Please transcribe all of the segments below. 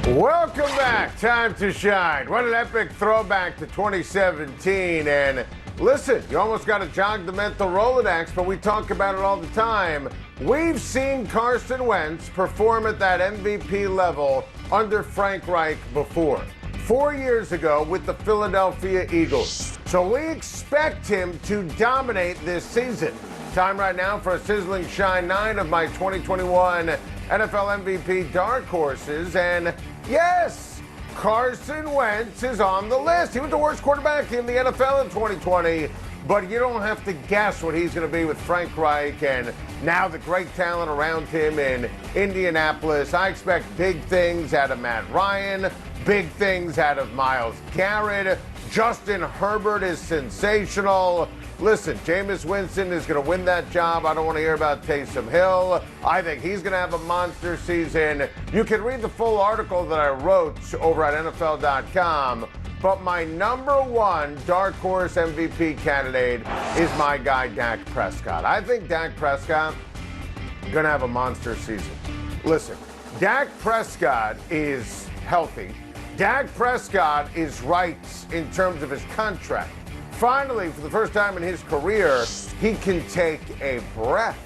Welcome back. Time to shine. What an epic throwback to 2017. And listen, you almost got to jog the mental Rolodex, but we talk about it all the time. We've seen Carson Wentz perform at that MVP level under Frank Reich before. 4 years ago with the Philadelphia Eagles. So we expect him to dominate this season. Time right now for a sizzling shine 9 of my 2021 NFL MVP dark horses. And yes, Carson Wentz is on the list. He was the worst quarterback in the NFL in 2020. But you don't have to guess what he's going to be with Frank Reich and now the great talent around him in Indianapolis. I expect big things out of Matt Ryan, big things out of Myles Garrett. Justin Herbert is sensational. Listen, Jameis Winston is going to win that job. I don't want to hear about Taysom Hill. I think he's going to have a monster season. You can read the full article that I wrote over at NFL.com. But my number one dark horse MVP candidate is my guy, Dak Prescott. I think Dak Prescott is going to have a monster season. Listen, Dak Prescott is healthy. Dak Prescott is right in terms of his contract. Finally, for the first time in his career, he can take a breath.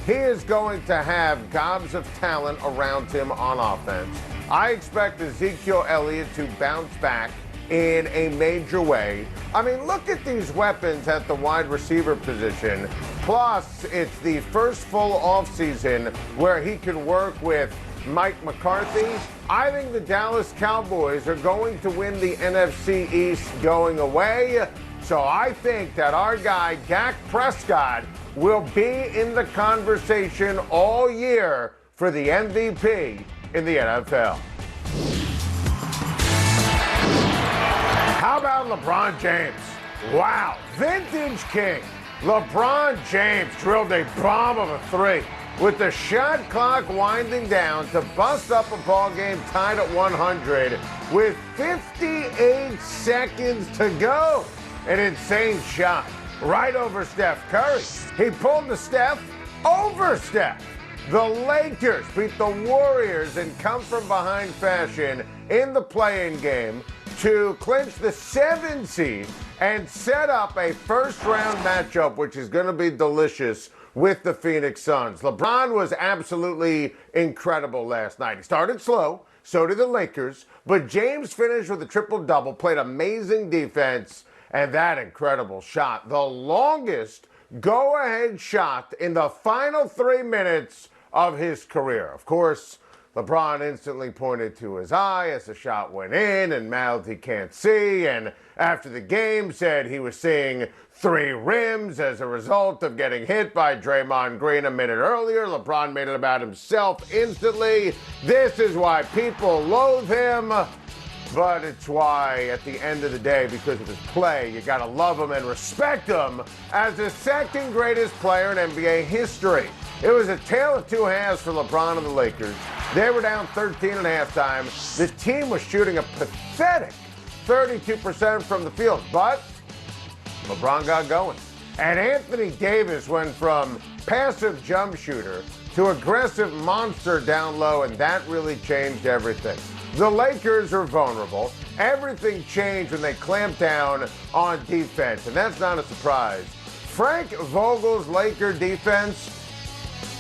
He is going to have gobs of talent around him on offense. I expect Ezekiel Elliott to bounce back in a major way. I mean, look at these weapons at the wide receiver position. Plus, it's the first full offseason where he can work with Mike McCarthy. I think the Dallas Cowboys are going to win the NFC East going away. So I think that our guy, Dak Prescott, will be in the conversation all year for the MVP in the NFL. How about LeBron James? Wow, vintage king. LeBron James drilled a bomb of a three with the shot clock winding down to bust up a ball game tied at 100 with 58 seconds to go. An insane shot right over Steph Curry. He pulled the Steph over Steph. The Lakers beat the Warriors in come-from-behind fashion in the play-in game to clinch the 7 seed and set up a first-round matchup, which is going to be delicious with the Phoenix Suns. LeBron was absolutely incredible last night. He started slow, so did the Lakers, but James finished with a triple-double, played amazing defense, and that incredible shot, the longest go-ahead shot in the final 3 minutes of his career. Of course, LeBron instantly pointed to his eye as the shot went in and mouthed he can't see, and after the game said he was seeing 3 rims as a result of getting hit by Draymond Green a minute earlier. LeBron made it about himself instantly. This is why people loathe him, but it's why at the end of the day, because of his play, you gotta love him and respect him as the second greatest player in NBA history. It was a tale of two halves for LeBron and the Lakers. They were down 13 at halftime. The team was shooting a pathetic 32% from the field, but LeBron got going. And Anthony Davis went from passive jump shooter to aggressive monster down low, and that really changed everything. The Lakers are vulnerable. Everything changed when they clamped down on defense, and that's not a surprise. Frank Vogel's Laker defense,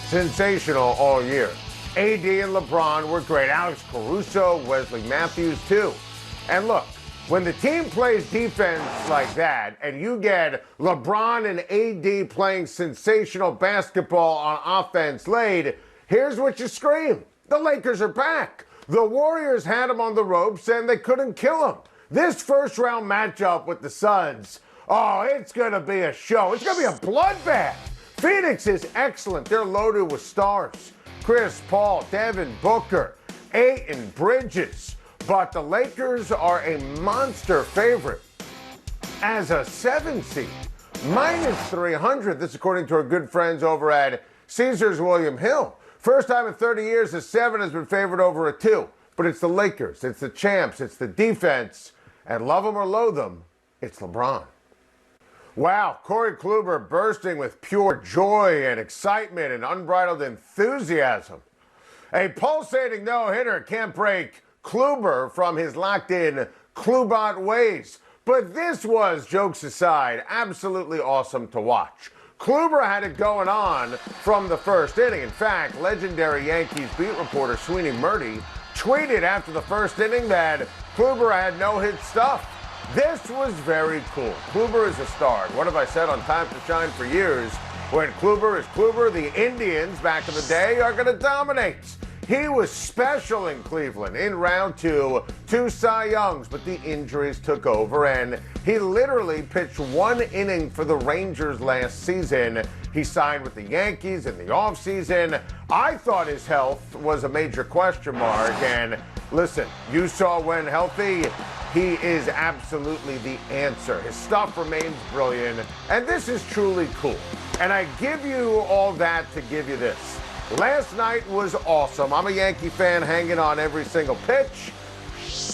sensational all year. AD and LeBron were great. Alex Caruso, Wesley Matthews, too. And look, when the team plays defense like that, and you get LeBron and AD playing sensational basketball on offense late, here's what you scream. The Lakers are back. The Warriors had them on the ropes, and they couldn't kill them. This first-round matchup with the Suns, oh, it's going to be a show. It's going to be a bloodbath. Phoenix is excellent. They're loaded with stars. Chris Paul, Devin Booker, Ayton, Bridges. But the Lakers are a monster favorite as a 7 seed. Minus 300. This according to our good friends over at Caesars William Hill. First time in 30 years a 7 has been favored over a 2. But it's the Lakers. It's the champs. It's the defense. And love them or loathe them, it's LeBron. Wow, Corey Kluber bursting with pure joy and excitement and unbridled enthusiasm A pulsating no-hitter can't break Kluber from his locked-in Klubot ways. But this was, jokes aside, absolutely awesome to watch. Kluber had it going on from the first inning. In fact, legendary Yankees beat reporter Sweeney Murdy tweeted after the first inning that Kluber had no-hit stuff. This was very cool. Kluber is a star. What have I said on Time to Shine for years? When Kluber is Kluber, the Indians back in the day are going to dominate. He was special in Cleveland in round two Cy Youngs, but the injuries took over, and he literally pitched one inning for the Rangers last season. He signed with the Yankees in the offseason. I thought his health was a major question mark, and listen, you saw when healthy, he is absolutely the answer. His stuff remains brilliant, and this is truly cool. And I give you all that to give you this. Last night was awesome. I'm a Yankee fan hanging on every single pitch.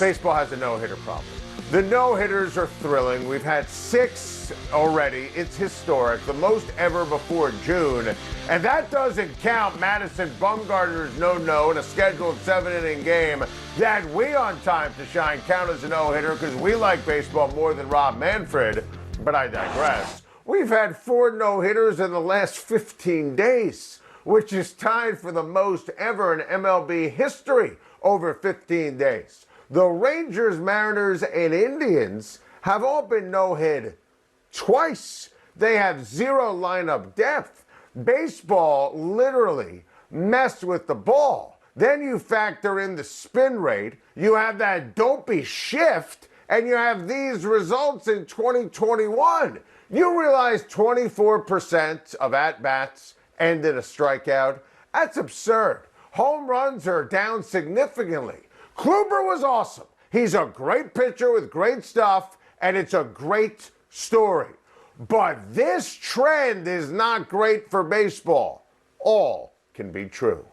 Baseball has a no-hitter problem. The no-hitters are thrilling. We've had 6 already. It's historic, the most ever before June. And that doesn't count Madison Bumgarner's no-no in a scheduled 7-inning game that we on Time to Shine count as a no-hitter because we like baseball more than Rob Manfred. But I digress. We've had 4 no-hitters in the last 15 days, which is tied for the most ever in MLB history over 15 days. The Rangers, Mariners, and Indians have all been no-hit twice. They have 0 lineup depth. Baseball literally messed with the ball. Then you factor in the spin rate, you have that dopey shift, and you have these results in 2021. You realize 24% of at-bats ended a strikeout? That's absurd. Home runs are down significantly. Kluber was awesome. He's a great pitcher with great stuff, and it's a great story. But this trend is not great for baseball. All can be true.